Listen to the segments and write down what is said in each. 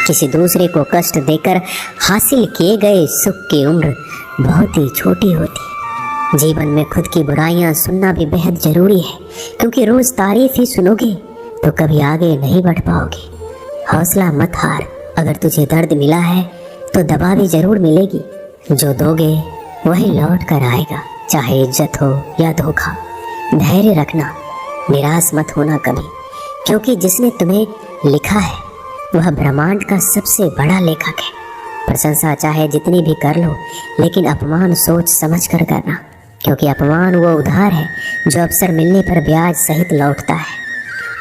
किसी दूसरे को कष्ट देकर हासिल किए गए सुख की उम्र बहुत ही छोटी होती है। जीवन में खुद की बुराइयां सुनना भी बेहद जरूरी है, क्योंकि रोज तारीफ ही सुनोगे तो कभी आगे नहीं बढ़ पाओगे। हौसला मत हार, अगर तुझे दर्द मिला है तो दवा भी जरूर मिलेगी। जो दोगे वही लौट कर आएगा, चाहे इज्जत हो या धोखा। धैर्य रखना, निराश मत होना कभी, क्योंकि जिसने तुम्हें लिखा है वह ब्रह्मांड का सबसे बड़ा लेखक है। प्रशंसा चाहे जितनी भी कर लो, लेकिन अपमान सोच समझ कर करना, क्योंकि अपमान वो उधार है जो अवसर मिलने पर ब्याज सहित लौटता है।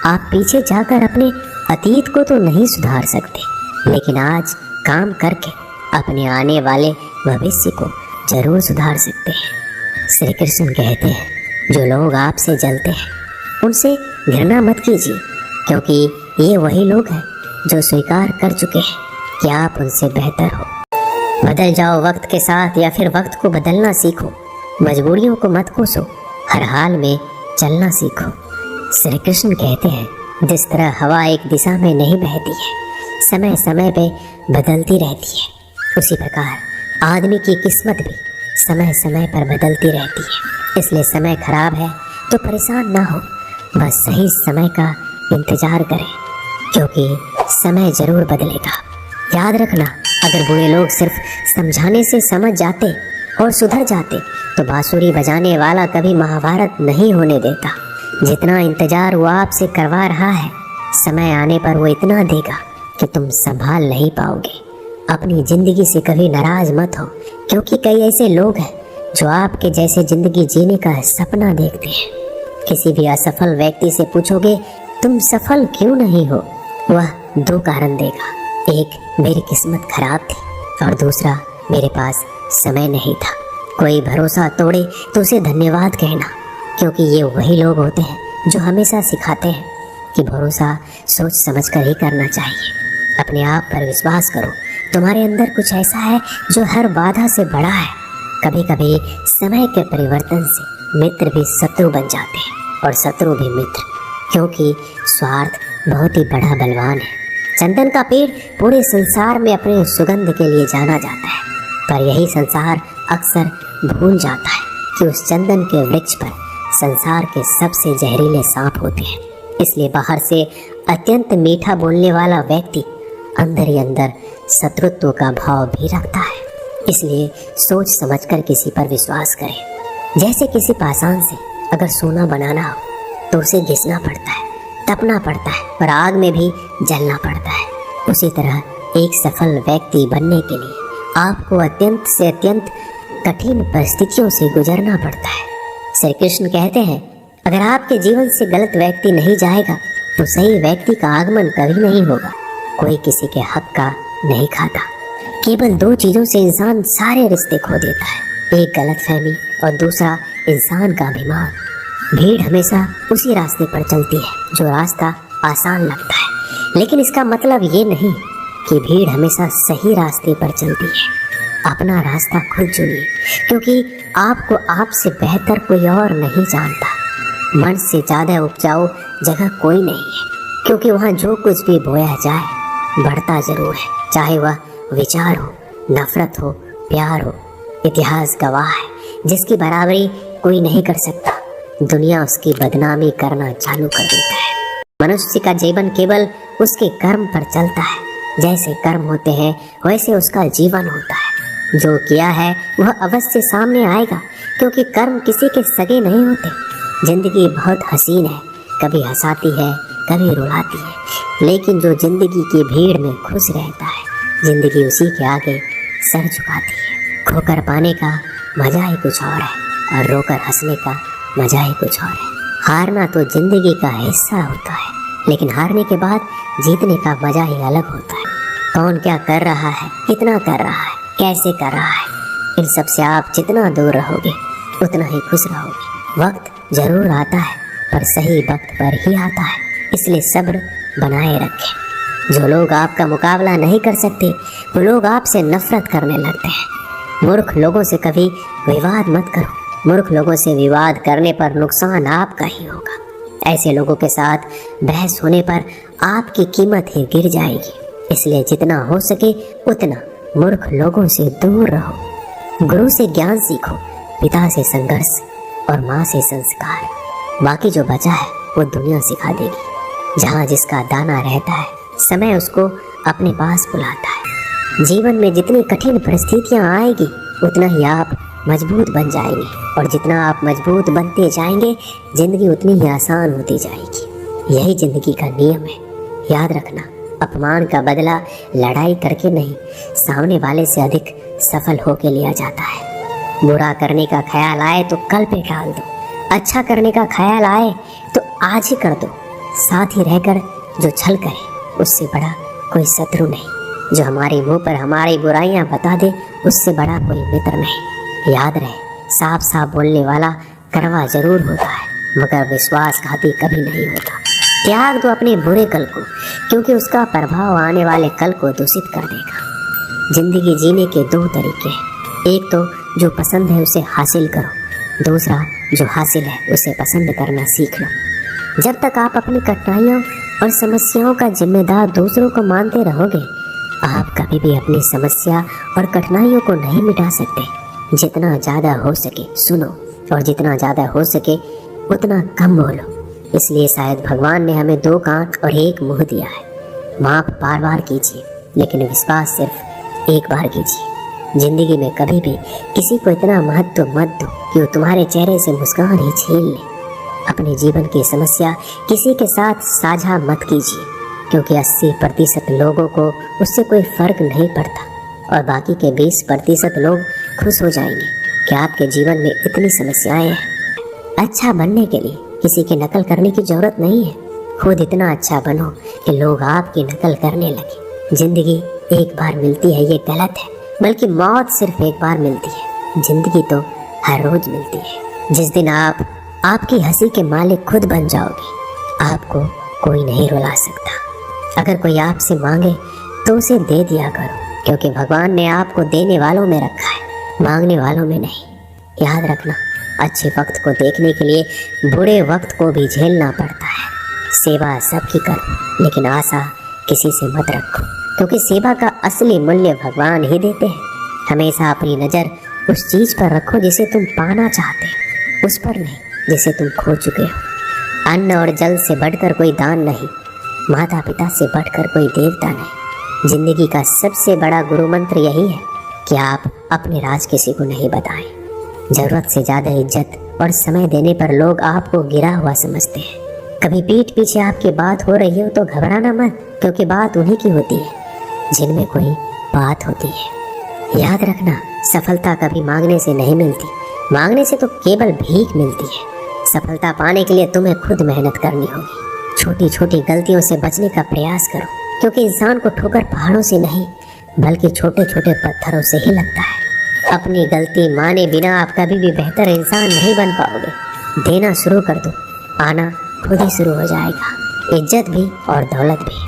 आप पीछे जाकर अपने अतीत को तो नहीं सुधार सकते, लेकिन आज काम करके अपने आने वाले भविष्य को जरूर सुधार सकते हैं। श्री कृष्ण कहते हैं, जो लोग आपसे जलते हैं उनसे घृणा मत कीजिए, क्योंकि ये वही लोग हैं जो स्वीकार कर चुके हैं कि आप उनसे बेहतर हो। बदल जाओ वक्त के साथ, या फिर वक्त को बदलना सीखो। मजबूरियों को मत कोसो, हर हाल में चलना सीखो। श्री कृष्ण कहते हैं, जिस तरह हवा एक दिशा में नहीं बहती है, समय समय पे बदलती रहती है, उसी प्रकार आदमी की किस्मत भी समय समय पर बदलती रहती है। इसलिए समय खराब है तो परेशान ना हो, बस सही समय का इंतजार करें, क्योंकि समय जरूर बदलेगा। याद रखना, अगर बुरे लोग सिर्फ समझाने से समझ जाते और सुधर जाते तो बांसुरी बजाने वाला कभी महाभारत नहीं होने देता। जितना इंतजार वो आपसे करवा रहा है, समय आने पर वो इतना देगा कि तुम संभाल नहीं पाओगे। अपनी जिंदगी से कभी नाराज मत हो, क्योंकि कई ऐसे लोग हैं जो आपके जैसे जिंदगी जीने का सपना देखते हैं। किसी भी असफल व्यक्ति से पूछोगे तुम सफल क्यों नहीं हो, वह दो कारण देगा। एक, मेरी किस्मत खराब थी, और दूसरा, मेरे पास समय नहीं था। कोई भरोसा तोड़े तो उसे धन्यवाद कहना, क्योंकि ये वही लोग होते हैं जो हमेशा सिखाते हैं कि भरोसा सोच समझ कर ही करना चाहिए। अपने आप पर विश्वास करो, तुम्हारे अंदर कुछ ऐसा है जो हर बाधा से बड़ा है। कभी कभी समय के परिवर्तन से मित्र भी शत्रु बन जाते हैं और शत्रु भी मित्र, क्योंकि स्वार्थ बहुत ही बड़ा बलवान है। चंदन का पेड़ पूरे संसार में अपने सुगंध के लिए जाना जाता है, पर यही संसार अक्सर भूल जाता है कि उस चंदन के वृक्ष पर संसार के सबसे जहरीले सांप होते हैं। इसलिए बाहर से अत्यंत मीठा बोलने वाला व्यक्ति अंदर ही अंदर शत्रुत्व का भाव भी रखता है। इसलिए सोच समझकर किसी पर विश्वास करें। जैसे किसी पाषाण से अगर सोना बनाना हो तो उसे घिसना पड़ता है, तपना पड़ता है और आग में भी जलना पड़ता है। उसी तरह एक सफल व्यक्ति बनने के लिए आपको अत्यंत से अत्यंत कठिन परिस्थितियों से गुजरना पड़ता है। श्री कृष्ण कहते हैं, अगर आपके जीवन से गलत व्यक्ति नहीं जाएगा तो सही व्यक्ति का आगमन कभी नहीं होगा। कोई किसी के हक का नहीं खाता। केवल दो चीज़ों से इंसान सारे रिश्ते खो देता है, एक गलतफहमी और दूसरा इंसान का अभिमान। भीड़ हमेशा उसी रास्ते पर चलती है जो रास्ता आसान लगता है, लेकिन इसका मतलब ये नहीं कि भीड़ हमेशा सही रास्ते पर चलती है। अपना रास्ता खुद चुनिए, क्योंकि आपको आपसे बेहतर कोई और नहीं जानता। मन से ज़्यादा उपजाऊ जगह कोई नहीं है, क्योंकि वहाँ जो कुछ भी बोया जाए बढ़ता जरूर है, चाहे वह विचार हो, नफरत हो, प्यार हो। इतिहास गवाह है, जिसकी बराबरी कोई नहीं कर सकता, दुनिया उसकी बदनामी करना चालू कर देता है। मनुष्य का जीवन केवल उसके कर्म पर चलता है। जैसे कर्म होते हैं वैसे उसका जीवन होता है। जो किया है वह अवश्य सामने आएगा, क्योंकि कर्म किसी के सगे नहीं होते। जिंदगी बहुत हसीन है, कभी हंसाती है, कभी रुलाती है, लेकिन जो जिंदगी की भीड़ में खुश रहता है, जिंदगी उसी के आगे सर झुकाती है। खोकर पाने का मजा ही कुछ और है, और रोकर हंसने का मजा ही कुछ और है। हारना तो जिंदगी का हिस्सा होता है, लेकिन हारने के बाद जीतने का मजा ही अलग होता है। कौन क्या कर रहा है, कितना कर रहा है, कैसे कर रहा है, इन सब से आप जितना दूर रहोगे उतना ही खुश रहोगे। वक्त जरूर आता है, पर सही वक्त पर ही आता है, इसलिए सब्र बनाए रखें। जो लोग आपका मुकाबला नहीं कर सकते वो लोग आपसे नफरत करने लगते हैं। मूर्ख लोगों से कभी विवाद मत करो, मूर्ख लोगों से विवाद करने पर नुकसान आपका ही होगा। ऐसे लोगों के साथ बहस होने पर आपकी कीमत ही गिर जाएगी। इसलिए जितना हो सके उतना मूर्ख लोगों से दूर रहो। गुरु से ज्ञान सीखो, पिता से संघर्ष और माँ से संस्कार। बाकी जो बचा है वो दुनिया सिखा देगी। जहाँ जिसका दाना रहता है समय उसको अपने पास बुलाता है। जीवन में जितनी कठिन परिस्थितियाँ आएगी उतना ही आप मजबूत बन जाएंगे, और जितना आप मजबूत बनते जाएंगे जिंदगी उतनी ही आसान होती जाएगी। यही जिंदगी का नियम है। याद रखना, अपमान का बदला लड़ाई करके नहीं, सामने वाले से अधिक सफल होके लिया जाता है। बुरा करने का ख्याल आए तो कल पे टाल दो, अच्छा करने का ख्याल आए तो आज ही कर दो। साथ ही रहकर जो छल करे उससे बड़ा कोई शत्रु नहीं। जो हमारे मुंह पर हमारी बुराइयां बता दे उससे बड़ा कोई मित्र नहीं। याद रहे, साफ साफ बोलने वाला कड़वा जरूर होता है मगर विश्वासघाती कभी नहीं होता। त्याग दो अपने बुरे कल को, क्योंकि उसका प्रभाव आने वाले कल को दूषित कर देगा। जिंदगी जीने के दो तरीके हैं। एक तो जो पसंद है उसे हासिल करो, दूसरा जो हासिल है उसे पसंद करना सीख लो। जब तक आप अपनी कठिनाइयों और समस्याओं का जिम्मेदार दूसरों को मानते रहोगे, आप कभी भी अपनी समस्या और कठिनाइयों को नहीं मिटा सकते। जितना ज़्यादा हो सके सुनो, और जितना ज़्यादा हो सके उतना कम बोलो। इसलिए शायद भगवान ने हमें 2 कान और 1 मुंह दिया है। माफ़ बार बार कीजिए, लेकिन विश्वास सिर्फ एक बार कीजिए। जिंदगी में कभी भी किसी को इतना महत्व मत दो कि वो तुम्हारे चेहरे से मुस्कान ही छीन ले। अपने जीवन की समस्या किसी के साथ साझा मत कीजिए, क्योंकि 80% लोगों को उससे कोई फर्क नहीं पड़ता, और बाकी के 20% लोग खुश हो जाएंगे कि आपके जीवन में इतनी समस्याएं हैं। अच्छा बनने के लिए किसी की नकल करने की जरूरत नहीं है। खुद इतना अच्छा बनो कि लोग आपकी नकल करने लगे। जिंदगी एक बार मिलती है ये गलत है, बल्कि मौत सिर्फ एक बार मिलती है। जिंदगी तो हर रोज मिलती है। जिस दिन आप आपकी हंसी के मालिक खुद बन जाओगे, आपको कोई नहीं रुला सकता। अगर कोई आपसे मांगे तो उसे दे दिया करो, क्योंकि भगवान ने आपको देने वालों में रखा है, मांगने वालों में नहीं। याद रखना, अच्छे वक्त को देखने के लिए बुरे वक्त को भी झेलना पड़ता है। सेवा सबकी करो, लेकिन आशा किसी से मत रखो, क्योंकि सेवा का असली मूल्य भगवान ही देते हैं। हमेशा अपनी नज़र उस चीज़ पर रखो जिसे तुम पाना चाहते हो, उस पर नहीं जिसे तुम खो चुके हो। अन्न और जल से बढ़कर कोई दान नहीं, माता पिता से बढ़कर कोई देवता नहीं। जिंदगी का सबसे बड़ा गुरु मंत्र यही है कि आप अपने राज किसी को नहीं बताएं। ज़रूरत से ज़्यादा इज्जत और समय देने पर लोग आपको गिरा हुआ समझते हैं। कभी पीठ पीछे आपकी बात हो रही हो तो घबराना मत, क्योंकि बात उन्हीं की होती है जिनमें कोई बात होती है। याद रखना, सफलता कभी मांगने से नहीं मिलती, मांगने से तो केवल भीख मिलती है। सफलता पाने के लिए तुम्हें खुद मेहनत करनी होगी। छोटी छोटी गलतियों से बचने का प्रयास करो, क्योंकि इंसान को ठोकर पहाड़ों से नहीं बल्कि छोटे छोटे पत्थरों से ही लगता है। अपनी गलती माने बिना आप कभी भी बेहतर इंसान नहीं बन पाओगे। देना शुरू कर दो, आना खुद ही शुरू हो जाएगा, इज्जत भी और दौलत भी।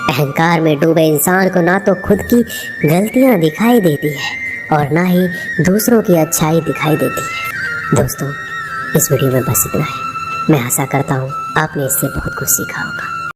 अहंकार में डूबे इंसान को ना तो खुद की गलतियां दिखाई देती है और ना ही दूसरों की अच्छाई दिखाई देती है। दोस्तों, इस वीडियो में बस इतना है। मैं आशा करता हूँ आपने इससे बहुत कुछ सीखा होगा।